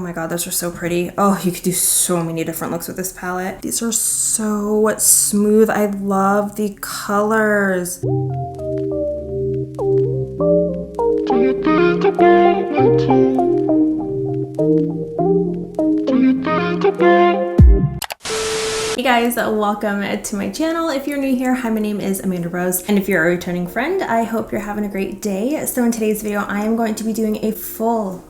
my god, those are so pretty. Oh, you could do so many different looks with this palette. These are so smooth. I love the colors. Hey guys, welcome to my channel. If you're new here, hi, my name is Amanda Rose, and if you're a returning friend, I hope you're having a great day. So in today's video, I am going to be doing a full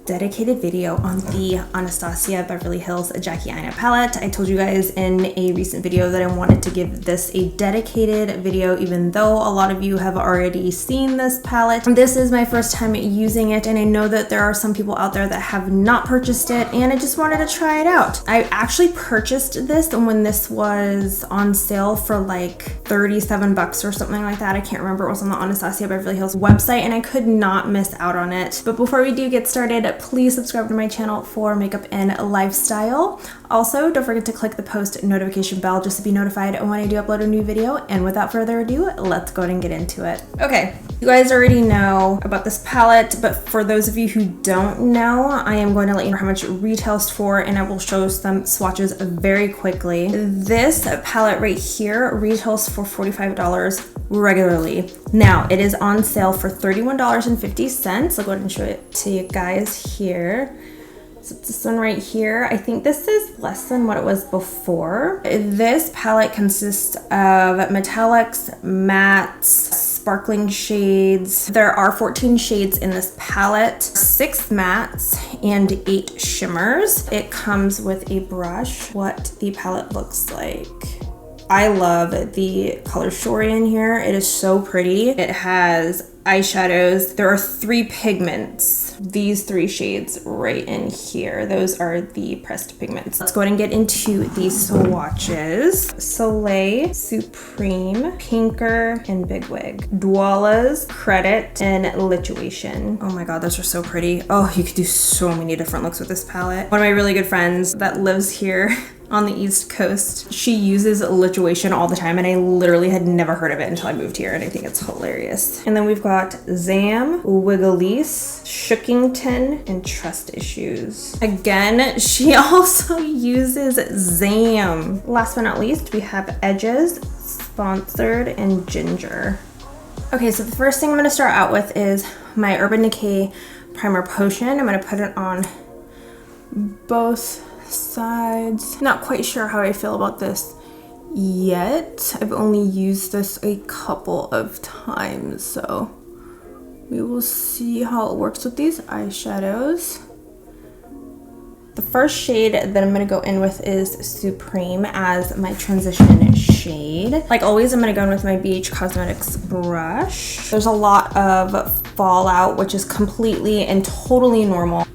dedicated video on the Anastasia Beverly Hills Jackie Aina palette. I told you guys in a recent video that I wanted to give this a dedicated video, even though a lot of you have already seen this palette. This is my first time using it, and I know that there are some people out there that have not purchased it, and I just wanted to try it out. I actually purchased this when this was on sale for like 37 bucks or something like that. I can't remember. It was on the Anastasia Beverly Hills website, and I could not miss out on it. But before we do get started, please subscribe to my channel for makeup and lifestyle. Also, don't forget to click the post notification bell just to be notified when I do upload a new video. And without further ado, let's go ahead and get into it. Okay, you guys already know about this palette, but for those of you who don't know, I am going to let you know how much it retails for, and I will show some swatches very quickly. This palette right here retails for $45 regularly. Now, it is on sale for $31.50. I'll go ahead and show it to you guys here. So this one right here, I think this is less than what it was before. This palette consists of metallics, mattes, sparkling shades. There are 14 shades in this palette, 6 mattes and 8 shimmers. It comes with a brush. What the palette looks like. I love the color story in here. It is so pretty. It has eyeshadows. There are 3 pigments. These 3 shades right in here. Those are the pressed pigments. Let's go ahead and get into the swatches. Soleil, Supreme, Pinker, and Big Wig. Dwala's, Credit, and Lituation. Oh my god, those are so pretty. Oh, you could do so many different looks with this palette. One of my really good friends that lives here on the East Coast, she uses Lituation all the time, and I literally had never heard of it until I moved here, and I think it's hilarious. And then we've got Zam, Wigglese, Shookington, and Trust Issues. Again, she also uses Zam. Last but not least, we have Edges, Sponsored, and Ginger. Okay, so the first thing I'm gonna start out with is my Urban Decay Primer Potion. I'm gonna put it on both sides. Not quite sure how I feel about this yet. I've only used this a couple of times, so we will see how it works with these eyeshadows. The first shade that I'm going to go in with is Supreme as my transition shade. Like always, I'm going to go in with my BH Cosmetics brush. There's a lot of fallout, which is completely and totally normal.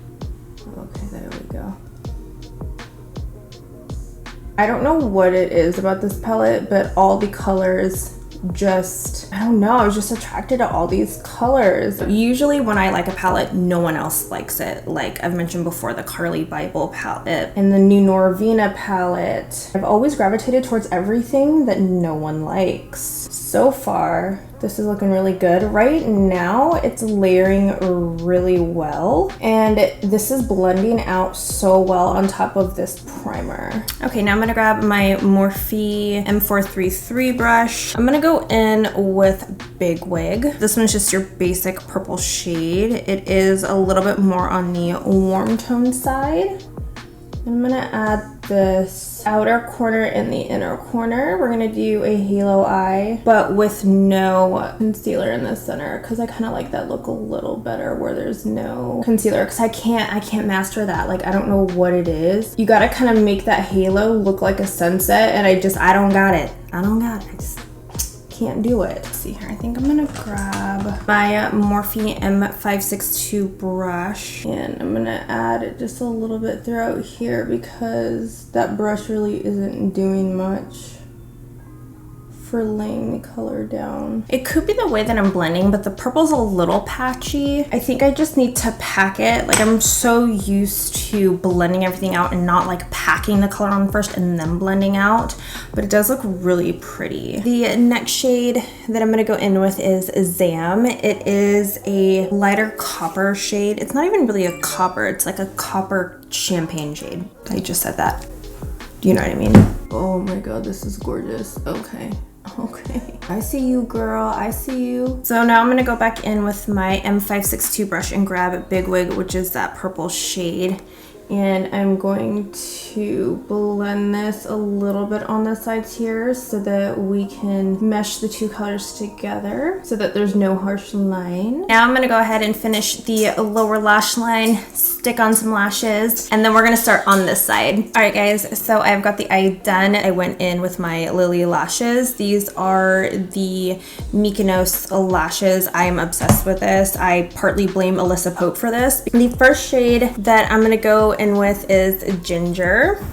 I don't know what it is about this palette, but all the colors just, I don't know, I was just attracted to all these colors. Usually when I like a palette, no one else likes it. Like I've mentioned before, the Carly Bible palette and the new Norvina palette. I've always gravitated towards everything that no one likes. So far, this is looking really good. Right now, it's layering really well, and this is blending out so well on top of this primer. Okay, now I'm gonna grab my Morphe M433 brush. I'm gonna go in with Big Wig. This one's just your basic purple shade. It is a little bit more on the warm tone side. I'm gonna add this outer corner and the inner corner. We're gonna do a halo eye, but with no concealer in the center, because I kind of like that look a little better where there's no concealer, because I can't master that. Like, I don't know what it is. You gotta kind of make that halo look like a sunset, and I don't got it. I just can't do it. Let's see here, I think I'm gonna grab my Morphe M562 brush, and I'm gonna add just a little bit throughout here because that brush really isn't doing much for laying the color down. It could be the way that I'm blending, but the purple's a little patchy. I think I just need to pack it. Like, I'm so used to blending everything out and not like packing the color on first and then blending out, but it does look really pretty. The next shade that I'm gonna go in with is Zam. It is a lighter copper shade. It's not even really a copper, it's like a copper champagne shade. I just said that. Do you know what I mean? Oh my god, this is gorgeous. Okay. Okay. I see you, girl. I see you. So now I'm gonna go back in with my M562 brush and grab Big Wig, which is that purple shade. And I'm going to blend this a little bit on the sides here so that we can mesh the two colors together so that there's no harsh line. Now I'm gonna go ahead and finish the lower lash line, stick on some lashes, and then we're gonna start on this side. All right, guys, so I've got the eye done. I went in with my Lilly Lashes. These are the Mykonos lashes. I am obsessed with this. I partly blame Alyssa Pope for this. The first shade that I'm gonna go in with is Ginger.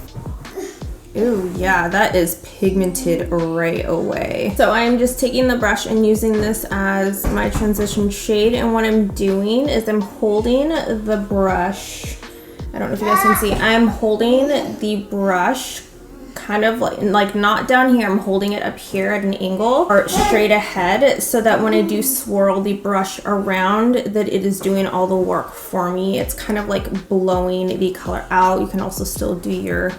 Ooh, yeah, that is pigmented right away. So I'm just taking the brush and using this as my transition shade, and what I'm doing is I'm holding the brush, I don't know if you guys can see, I'm holding the brush kind of like not down here, I'm holding it up here at an angle or straight ahead so that when I do swirl the brush around, that it is doing all the work for me. It's kind of like blowing the color out. You can also still do your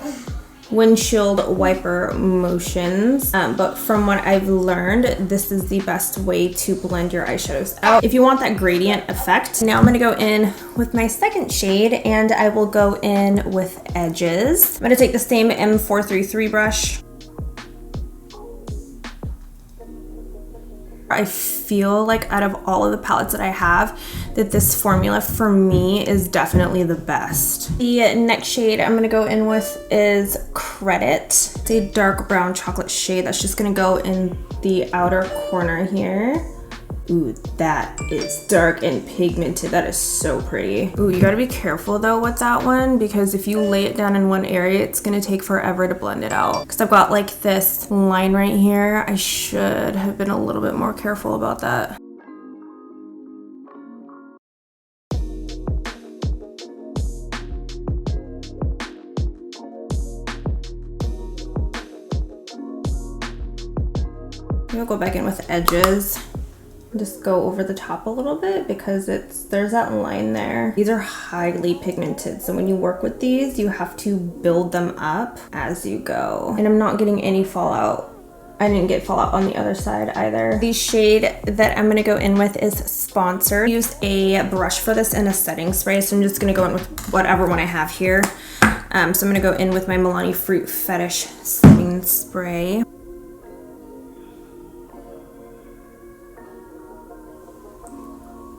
windshield wiper motions, but from what I've learned, this is the best way to blend your eyeshadows out if you want that gradient effect. Now I'm gonna go in with my second shade and I will go in with Edges. I'm gonna take the same M433 brush. I feel like out of all of the palettes that I have, that this formula for me is definitely the best. The next shade I'm gonna go in with is Credit. It's a dark brown chocolate shade that's just gonna go in the outer corner here. Ooh, that is dark and pigmented. That is so pretty. Ooh, you gotta be careful though with that one, because if you lay it down in one area, it's gonna take forever to blend it out. Because I've got like this line right here. I should have been a little bit more careful about that. I'll go back in with Edges. Just go over the top a little bit because there's that line there. These are highly pigmented, so when you work with these, you have to build them up as you go. And I'm not getting any fallout. I didn't get fallout on the other side either. The shade that I'm gonna go in with is Sponsor. I used a brush for this and a setting spray, so I'm just gonna go in with whatever one I have here. So I'm gonna go in with my Milani Fruit Fetish setting spray.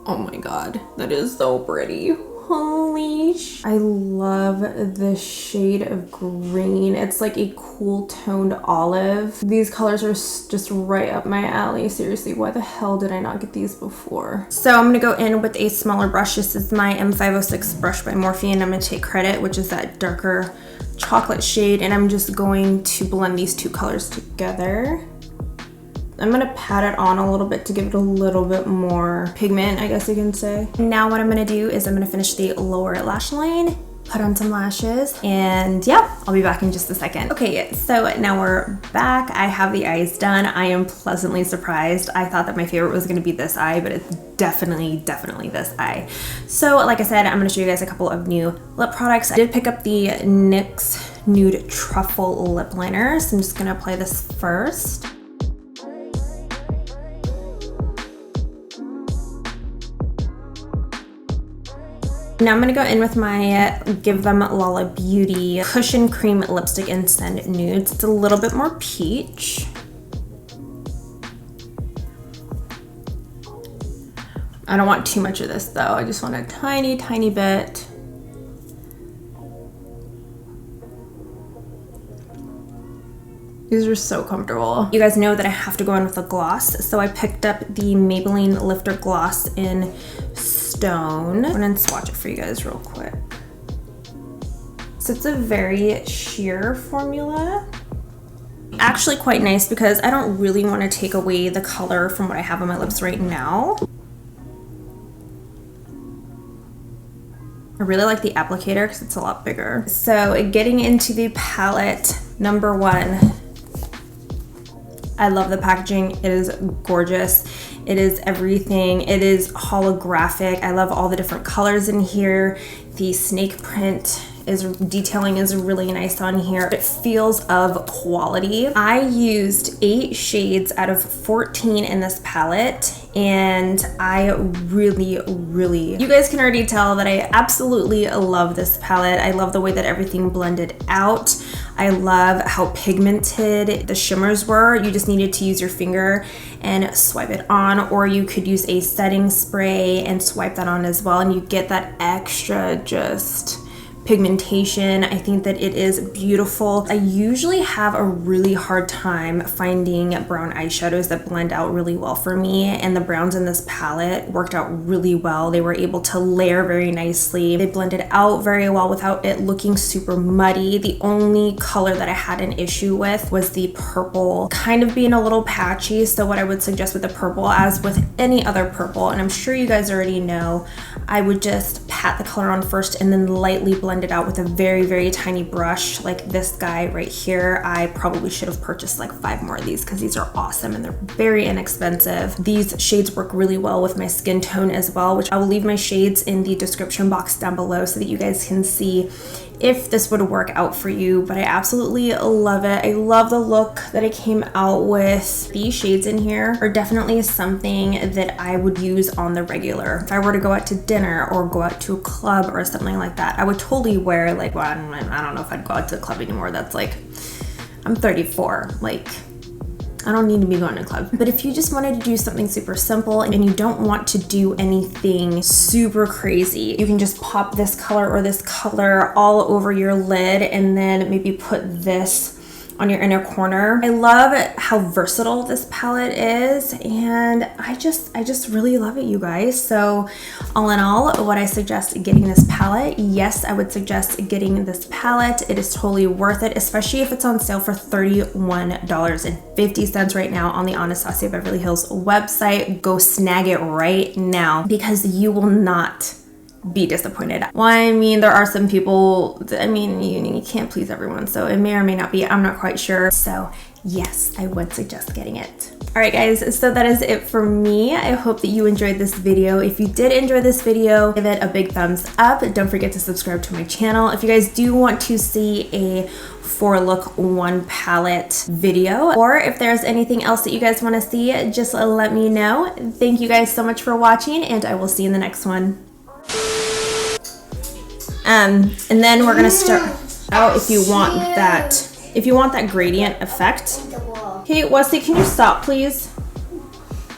Oh my god, that is so pretty. Holy sh! I love this shade of green. It's like a cool toned olive. These colors are just right up my alley. Seriously, why the hell did I not get these before? So I'm gonna go in with a smaller brush. This is my M506 brush by Morphe, and I'm gonna take Credit, which is that darker chocolate shade, and I'm just going to blend these two colors together. I'm gonna pat it on a little bit to give it a little bit more pigment, I guess you can say. Now what I'm gonna do is I'm gonna finish the lower lash line, put on some lashes, and yeah, I'll be back in just a second. Okay, so now we're back. I have the eyes done. I am pleasantly surprised. I thought that my favorite was gonna be this eye, but it's definitely this eye. So like I said, I'm gonna show you guys a couple of new lip products. I did pick up the NYX Nude Truffle lip liner, so I'm just gonna apply this first. Now I'm gonna go in with my Give Them Lala Beauty Cushion Cream Lipstick in Send Nudes. It's a little bit more peach. I don't want too much of this though. I just want a tiny, tiny bit. These are so comfortable. You guys know that I have to go in with a gloss, so I picked up the Maybelline Lifter Gloss in Stone. I'm gonna swatch it for you guys real quick. So it's a very sheer formula. actually quite nice because I don't really want to take away the color from what I have on my lips right now. I really like the applicator because it's a lot bigger. So getting into the palette, number one, I love the packaging. It is gorgeous. It is everything. It is holographic. I love all the different colors in here. The snake print detailing is really nice on here. It feels of quality. I used 8 shades out of 14 in this palette, and I really, you guys can already tell that I absolutely love this palette. I love the way that everything blended out. I love how pigmented the shimmers were. You just needed to use your finger and swipe it on, or you could use a setting spray and swipe that on as well, and you get that extra just pigmentation. I think that it is beautiful. I usually have a really hard time finding brown eyeshadows that blend out really well for me, and the browns in this palette worked out really well. They were able to layer very nicely. They blended out very well without it looking super muddy. The only color that I had an issue with was the purple kind of being a little patchy. So what I would suggest with the purple, as with any other purple, and I'm sure you guys already know, I would just pat the color on first and then lightly blend it out with a very tiny brush like this guy right here. I probably should have purchased like 5 more of these because these are awesome and they're very inexpensive. These shades work really well with my skin tone as well, which I will leave my shades in the description box down below so that you guys can see if this would work out for you. But I absolutely love it. I love the look that it came out with. These shades in here are definitely something that I would use on the regular. If I were to go out to dinner or go out to a club or something like that, I would totally wear like, well, I don't know if I'd go out to a club anymore. That's like, I'm 34. Like, I don't need to be going to a club. But if you just wanted to do something super simple and you don't want to do anything super crazy, you can just pop this color or this color all over your lid and then maybe put this on your inner corner. I love how versatile this palette is, and I just really love it, you guys. So all in all, would I suggest getting this palette? Yes, I would suggest getting this palette. It is totally worth it, especially if it's on sale for $31.50 right now on the Anastasia Beverly Hills website. Go snag it right now because you will not be disappointed. Well, I mean, there are some people that, I mean, you can't please everyone, so it may or may not be. I'm not quite sure. So yes, I would suggest getting it. All right, guys, so that is it for me. I hope that you enjoyed this video. If you did enjoy this video, give it a big thumbs up. Don't forget to subscribe to my channel. If you guys do want to see a 4-look 1 palette video, or if there's anything else that you guys want to see, just let me know. Thank you guys so much for watching, and I will see you in the next one. And then we're gonna start out if you want that gradient effect. Okay, Wesley, can you stop, please?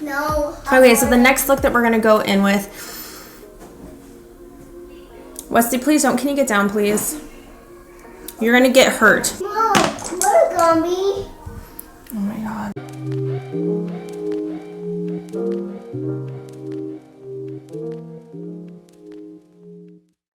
No. Okay, so the next look that we're gonna go in with, Wesley, please don't. Can you get down, please? You're gonna get hurt. Mom, what a zombie?